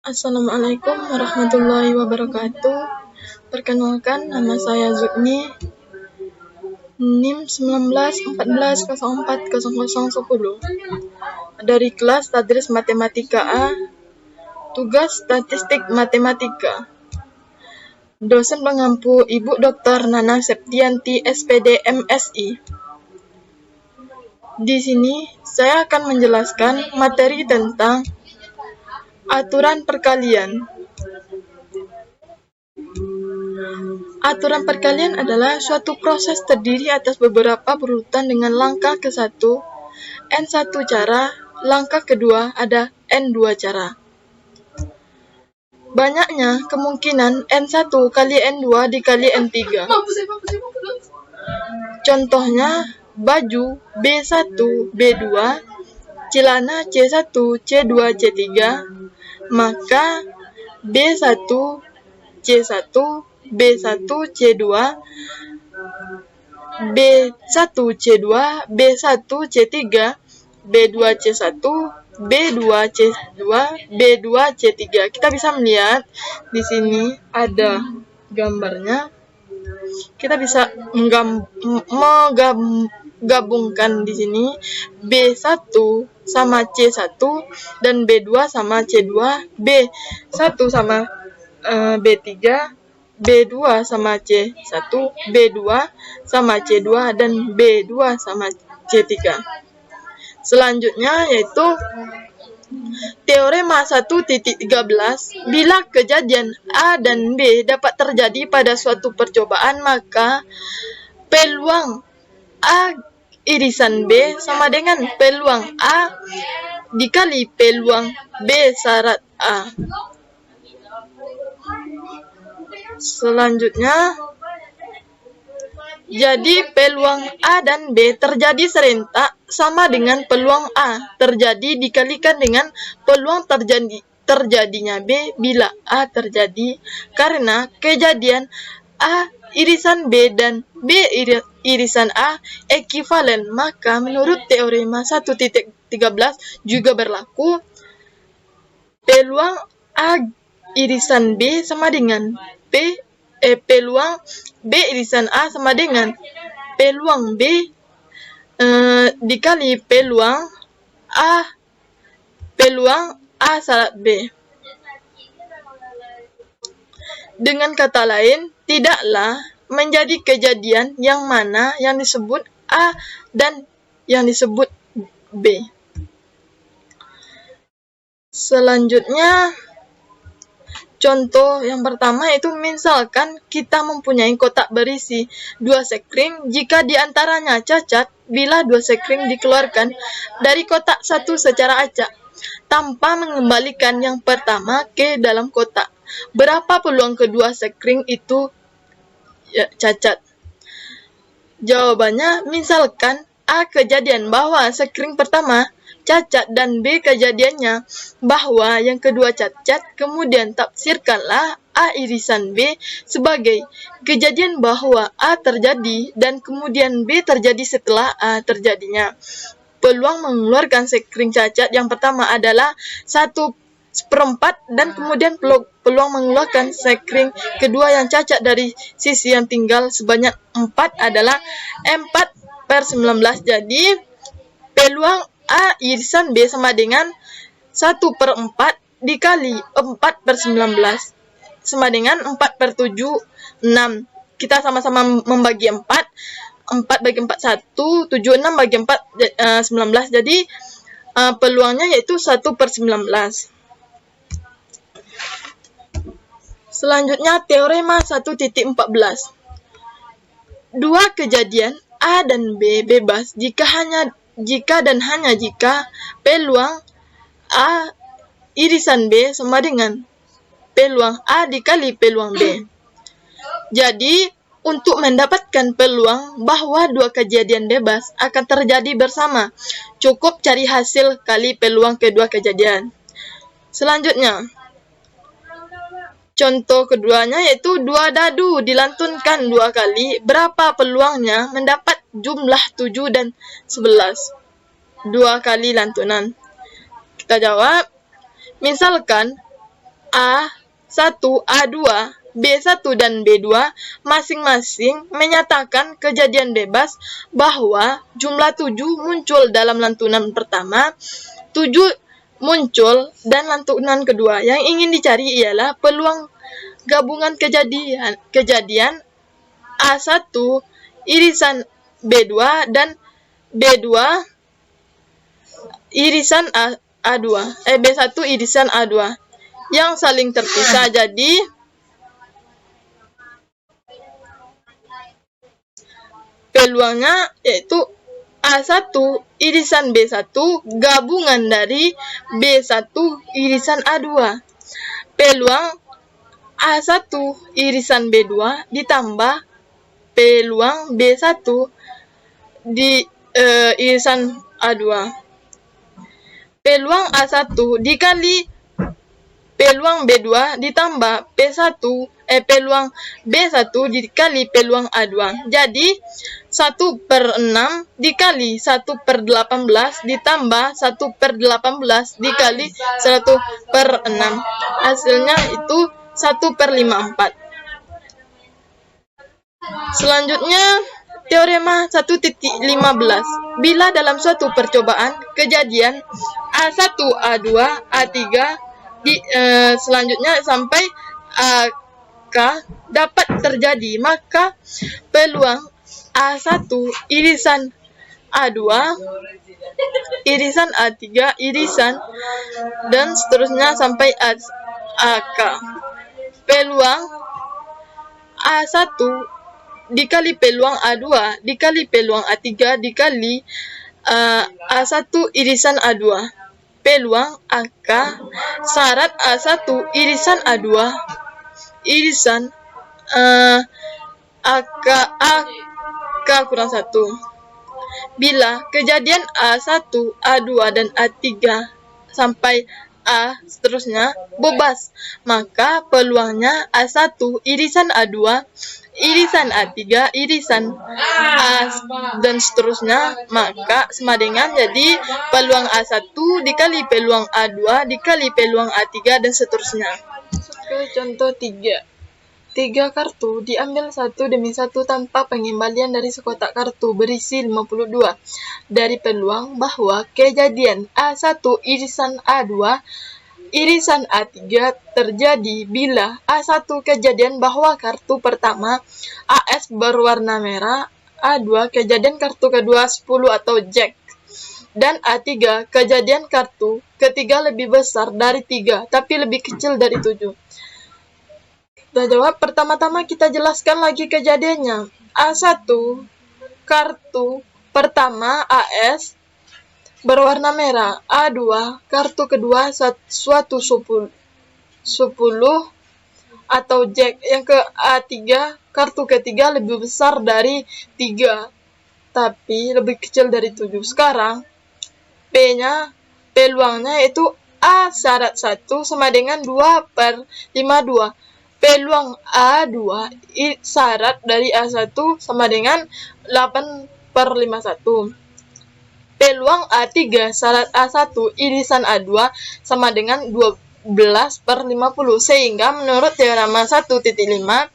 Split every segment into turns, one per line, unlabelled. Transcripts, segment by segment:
Assalamualaikum warahmatullahi wabarakatuh. Perkenalkan, nama saya Zukni, NIM 1914040010 dari kelas Tadris Matematika A, tugas statistik matematika. Dosen pengampu Ibu Dr. Nana Septianti, SPD, MSI. Di sini saya akan menjelaskan materi tentang aturan perkalian. Aturan perkalian adalah suatu proses terdiri atas beberapa urutan dengan langkah ke-1, N1 cara, langkah kedua ada N2 cara. Banyaknya kemungkinan N1 kali N2 dikali N3. Contohnya, baju B1, B2, celana C1, C2, C3, maka B1, C1, B1, C2, B1, C2, B1, C3, B2, C1, B2, C2, B2, C3. Kita bisa melihat di sini ada gambarnya. Kita bisa menggabungkan di sini B1 sama C1 dan B2 sama C2, B1 sama B3, B2 sama C1, B2 sama C2 dan B2 sama C3. Selanjutnya yaitu Teorema 1.13, bila kejadian A dan B dapat terjadi pada suatu percobaan, maka peluang A irisan B sama dengan peluang A dikali peluang B syarat A. Selanjutnya, jadi peluang A dan B terjadi serentak sama dengan peluang A terjadi dikalikan dengan peluang terjadinya B bila A terjadi, karena kejadian A irisan B dan B irisan A ekivalen, maka menurut teorema 1.13 juga berlaku peluang A irisan B sama dengan peluang B irisan A sama dengan peluang B dikali peluang A syarat B. Dengan kata lain, tidaklah menjadi kejadian yang mana yang disebut A dan yang disebut B. Selanjutnya, contoh yang pertama itu misalkan kita mempunyai kotak berisi 2 sekring, jika diantaranya cacat, bila 2 sekring dikeluarkan dari kotak satu secara acak, tanpa mengembalikan yang pertama ke dalam kotak, berapa peluang kedua sekring itu cacat? Jawabannya, misalkan A kejadian bahwa sekring pertama cacat dan B kejadiannya bahwa yang kedua cacat, kemudian tafsirkanlah A irisan B sebagai kejadian bahwa A terjadi dan kemudian B terjadi setelah A terjadinya. Peluang mengeluarkan sekring cacat yang pertama adalah 1/4 dan kemudian peluang mengeluarkan sekring kedua yang cacat dari sisi yang tinggal sebanyak 4 adalah 4/19. Jadi peluang A irisan B sama dengan 1/4 dikali 4/19 sama dengan 4/7, 6. Kita sama-sama membagi 4 bagi 4 1, 7, 6 bagi 4 19. Jadi peluangnya yaitu 1/19. Selanjutnya teorema 1.14. Dua kejadian A dan B bebas jika dan hanya jika peluang A irisan B sama dengan peluang A dikali peluang B. Jadi, untuk mendapatkan peluang bahwa dua kejadian bebas akan terjadi bersama, cukup cari hasil kali peluang kedua kejadian. Selanjutnya, contoh keduanya yaitu 2 dadu dilantunkan 2 kali, berapa peluangnya mendapat jumlah 7 dan 11? 2 kali lantunan. Kita jawab, Misalkan A1, A2, B1 dan B2 masing-masing menyatakan kejadian bebas bahwa jumlah 7 muncul dalam lantunan pertama, 7 muncul dan lantunan kedua. Yang ingin dicari ialah peluang gabungan kejadian A1 irisan B2 dan B2 irisan A2, B1 irisan A2 yang saling terpisah. Jadi peluangnya yaitu A1 irisan B1 gabungan dari B1 irisan A2. Peluang A1 irisan B2 ditambah peluang B1 di irisan A2. Peluang A1 dikali peluang B2 ditambah peluang B1 dikali peluang A2. Jadi 1/6 dikali 1/18 ditambah 1/18 dikali 1/6. Hasilnya itu 1/54. Selanjutnya, teorema 1.15. Bila dalam suatu percobaan kejadian A1, A2, A3 selanjutnya sampai AK dapat terjadi, maka peluang A1 irisan A2 irisan A3 irisan dan seterusnya sampai AK. Peluang A1 dikali peluang A2 dikali peluang A3 dikali A1 irisan A2. Peluang AK syarat A1 irisan A2 irisan AK kurang 1. Bila kejadian A1, A2, dan A3 sampai A seterusnya bebas, maka peluangnya A1 irisan A2 irisan A3 irisan A dan seterusnya, maka sama dengan jadi peluang A1 dikali peluang A2 dikali peluang A3 dan seterusnya. Oke, contoh 3. 3 kartu diambil satu demi satu tanpa pengembalian dari sekotak kartu berisi 52 dari peluang bahwa kejadian A1 irisan A2 irisan A3 terjadi bila A1 kejadian bahwa kartu pertama AS berwarna merah, A2 kejadian kartu kedua 10 atau Jack, dan A3 kejadian kartu ketiga lebih besar dari 3 tapi lebih kecil dari 7. Kita jawab. Pertama-tama kita jelaskan lagi kejadiannya. A1 kartu pertama AS berwarna merah, A2 kartu kedua suatu 10 atau Jack, yang ke A3 kartu ketiga lebih besar dari 3 tapi lebih kecil dari 7. Sekarang peluangnya itu A syarat 1 sama dengan 2/52. Peluang A2 syarat dari A1 sama dengan 8/51. Peluang A3 syarat A1 irisan A2 sama dengan 12/50. Sehingga menurut teorema 1.5,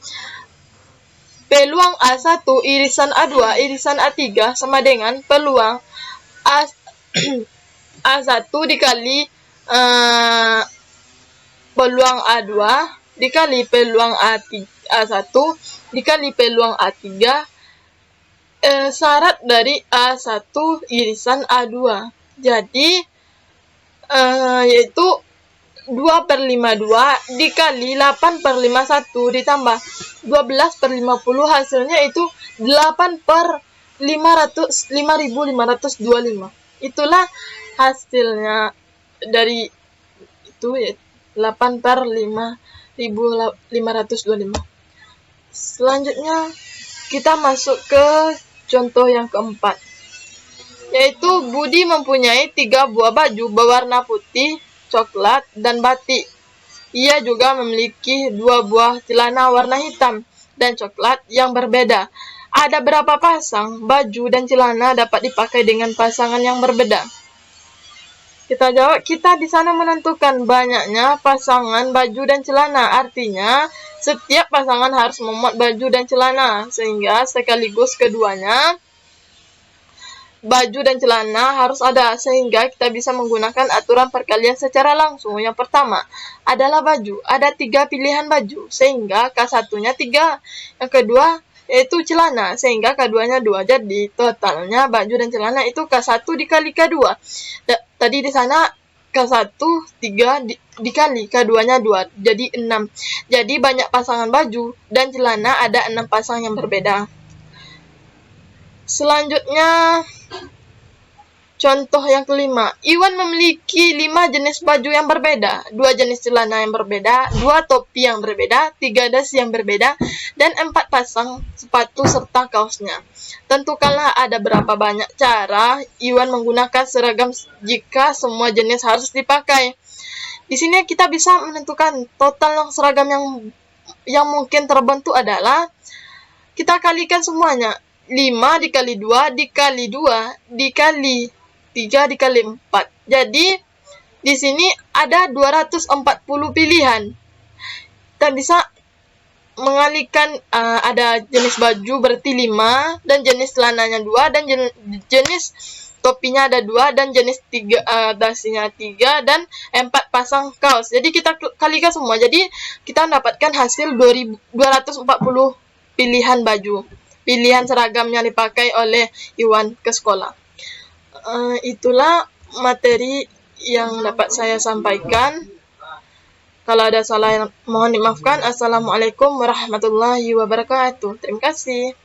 peluang A1 irisan A2 irisan A3 sama dengan peluang A1 dikali peluang A2 dikali peluang A1 dikali peluang A3 syarat dari A1 irisan A2. Jadi yaitu 2/52 dikali 8/51 ditambah 12/50, hasilnya itu 5.525. Itulah hasilnya dari itu, ya 8/5.525. Selanjutnya kita masuk ke contoh yang keempat, yaitu Budi mempunyai 3 buah baju berwarna putih, coklat, dan batik. Ia juga memiliki 2 buah celana warna hitam dan coklat yang berbeda. Ada berapa pasang baju dan celana dapat dipakai dengan pasangan yang berbeda? Kita jawab, kita di sana menentukan banyaknya pasangan baju dan celana. Artinya, setiap pasangan harus memuat baju dan celana. Sehingga sekaligus keduanya, baju dan celana harus ada. Sehingga kita bisa menggunakan aturan perkalian secara langsung. Yang pertama adalah baju. Ada 3 pilihan baju. Sehingga K1-nya 3. Yang kedua yaitu celana, sehingga K2-nya 2. Jadi totalnya baju dan celana itu K1 dikali K2. Tadi di sana K1 3 dikali K2-nya 2, jadi 6. Jadi banyak pasangan baju dan celana ada 6 pasang yang berbeda. Selanjutnya contoh yang kelima, Iwan memiliki 5 jenis baju yang berbeda, 2 jenis celana yang berbeda, 2 topi yang berbeda, 3 dasi yang berbeda, dan 4 pasang sepatu serta kaosnya. Tentukanlah ada berapa banyak cara Iwan menggunakan seragam jika semua jenis harus dipakai. Di sini kita bisa menentukan total seragam yang mungkin terbentuk adalah kita kalikan semuanya. 5 dikali 2 dikali 2 dikali 3 dikali 4. Jadi di sini ada 240 pilihan. Kita bisa mengalihkan ada jenis baju berarti 5, dan jenis celananya 2, dan jenis topinya ada 2, dan jenis dasinya 3, dan 4 pasang kaos. Jadi kita kalikan semua. Jadi kita mendapatkan hasil 240 pilihan baju, pilihan seragam yang dipakai oleh Iwan ke sekolah. Itulah materi yang dapat saya sampaikan. Kalau ada salah, mohon dimaafkan. Assalamualaikum warahmatullahi wabarakatuh. Terima kasih.